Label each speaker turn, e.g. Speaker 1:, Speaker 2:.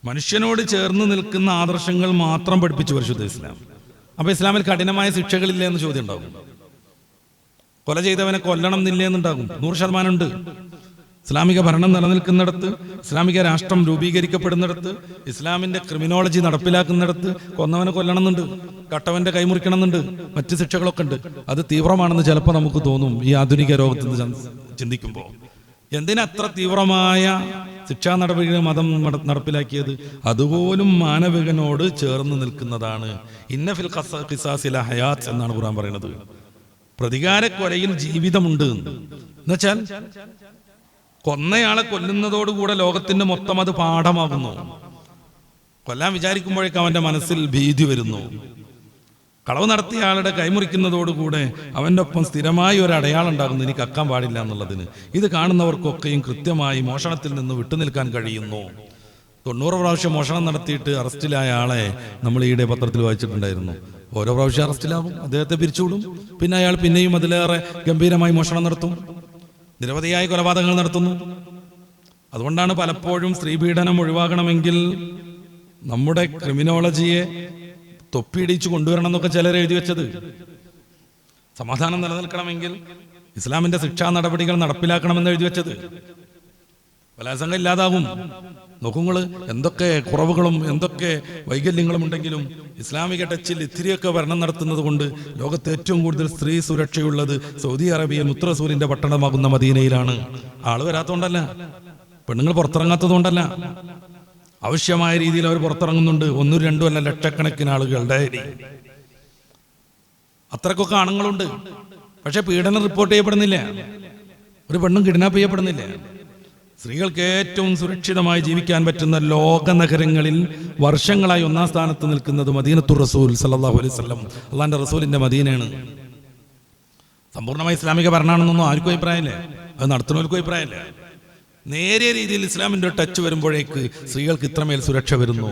Speaker 1: മനുഷ്യനോട് ചേർന്ന് നിൽക്കുന്ന ആദർശങ്ങൾ മാത്രം പഠിപ്പിച്ചു പരിശുദ്ധ ഇസ്ലാം. അപ്പോൾ ഇസ്ലാമിൽ കഠിനമായ ശിക്ഷകളില്ലേ എന്ന് ചോദ്യം ഉണ്ടാകും. കൊല ചെയ്തവനെ കൊല്ലണം എന്നില്ലേ എന്നുണ്ടാകും. 100% ഉണ്ട്. ഇസ്ലാമിക ഭരണം നിലനിൽക്കുന്നിടത്ത്, ഇസ്ലാമിക രാഷ്ട്രം രൂപീകരിക്കപ്പെടുന്നിടത്ത്, ഇസ്ലാമിന്റെ ക്രിമിനോളജി നടപ്പിലാക്കുന്നിടത്ത് കൊന്നവനെ കൊല്ലണം എന്നുണ്ട്, കട്ടവന്റെ കൈമുറിക്കണം എന്നുണ്ട്, മറ്റ് ശിക്ഷകളൊക്കെ ഉണ്ട്. അത് തീവ്രമാണെന്ന് ചിലപ്പോൾ നമുക്ക് തോന്നും ഈ ആധുനിക ലോകത്ത് ചിന്തിക്കുമ്പോൾ. എന്തിനാ അത്ര തീവ്രമായ ശിക്ഷാ നടപടികൾ മതം നടപ്പിലാക്കിയത്? അതുപോലും മാനവികനോട് ചേർന്ന് നിൽക്കുന്നതാണ്. ഇന്ന ഫിൽ ഖിസാസിൽ ഹയാത്ത് എന്നാണ് ഖുർആൻ പറയുന്നത്. പ്രതികാര കൊലയിൽ ജീവിതമുണ്ട് എന്നുവെച്ചാൽ കൊന്നയാളെ കൊല്ലുന്നതോടുകൂടെ ലോകത്തിന്റെ മൊത്തം അത് പാഠമാകുന്നു. കൊല്ലാൻ വിചാരിക്കുമ്പോഴേക്കും അവന്റെ മനസ്സിൽ ഭീതി വരുന്നു. കളവ് നടത്തിയ ആളുടെ കൈമുറിക്കുന്നതോടുകൂടെ അവൻ്റെ ഒപ്പം സ്ഥിരമായി ഒരു അടയാളം ഉണ്ടാകുന്നു, എനിക്ക് അക്കാൻ പാടില്ല എന്നുള്ളതിന്. ഇത് കാണുന്നവർക്കൊക്കെയും കൃത്യമായി മോഷണത്തിൽ നിന്ന് വിട്ടുനിൽക്കാൻ കഴിയുന്നു. 90 പ്രാവശ്യം മോഷണം നടത്തിയിട്ട് അറസ്റ്റിലായ ആളെ നമ്മൾ ഈയിടെ പത്രത്തിൽ വായിച്ചിട്ടുണ്ടായിരുന്നു. ഓരോ പ്രാവശ്യം അറസ്റ്റിലാകും, അദ്ദേഹത്തെ പിരിച്ചുവിടും, പിന്നെ അയാൾ പിന്നെയും അതിലേറെ ഗംഭീരമായി മോഷണം നടത്തും, നിരവധിയായ കൊലപാതകങ്ങൾ നടത്തുന്നു. അതുകൊണ്ടാണ് പലപ്പോഴും സ്ത്രീപീഡനം ഒഴിവാക്കണമെങ്കിൽ നമ്മുടെ ക്രിമിനോളജിയെ തൊപ്പിയിടിച്ചു കൊണ്ടുവരണം എന്നൊക്കെ ചിലർ എഴുതി വെച്ചത്. സമാധാനം നിലനിൽക്കണമെങ്കിൽ ഇസ്ലാമിന്റെ ശിക്ഷാ നടപടികൾ നടപ്പിലാക്കണമെന്ന് എഴുതി വെച്ചത്. ബലാത്സംഗം ഇല്ലാതാകും. നോക്കുങ്ങൾ എന്തൊക്കെ കുറവുകളും എന്തൊക്കെ വൈകല്യങ്ങളും ഉണ്ടെങ്കിലും ഇസ്ലാമിക ടച്ചിൽ ഇത്തിരിയൊക്കെ ഭരണം നടത്തുന്നത് കൊണ്ട് ലോകത്ത് ഏറ്റവും കൂടുതൽ സ്ത്രീ സുരക്ഷയുള്ളത് സൗദി അറേബ്യ മുത്തറസൂലിന്റെ പട്ടണമാകുന്ന മദീനയിലാണ്. ആള് വരാത്തതുകൊണ്ടല്ല, പെണ്ണുങ്ങൾ പുറത്തിറങ്ങാത്തതുകൊണ്ടല്ല, ആവശ്യമായ രീതിയിൽ അവർ പുറത്തിറങ്ങുന്നുണ്ട്. 1, 2 അല്ല, ലക്ഷക്കണക്കിന് ആളുകൾ ഡയലി. അത്രക്കൊക്കെ ആണുങ്ങളുണ്ട്. പക്ഷെ പീഡനം റിപ്പോർട്ട് ചെയ്യപ്പെടുന്നില്ല, ഒരു പെണ്ണും കിഡ്നാപ്പ് ചെയ്യപ്പെടുന്നില്ല. സ്ത്രീകൾക്ക് ഏറ്റവും സുരക്ഷിതമായി ജീവിക്കാൻ പറ്റുന്ന ലോക നഗരങ്ങളിൽ വർഷങ്ങളായി 1ാം സ്ഥാനത്ത് നിൽക്കുന്നത് മദീനത്തുർ റസൂൽ സല്ലല്ലാഹു അലൈഹി വസല്ലം, അള്ളാന്റെ റസൂലിന്റെ മദീനയാണ്. സമ്പൂർണ്ണമായി ഇസ്ലാമിക ഭരണമാണെന്നൊന്നും ആർക്കും അഭിപ്രായമില്ല, അത് നടത്തുന്നവർക്കും അഭിപ്രായമില്ല. നേരിയ രീതിയിൽ ഇസ്ലാമിന്റെ ടച്ച് വരുമ്പോഴേക്ക് സ്ത്രീകൾക്ക് ഇത്രമേൽ സുരക്ഷ വരുന്നു.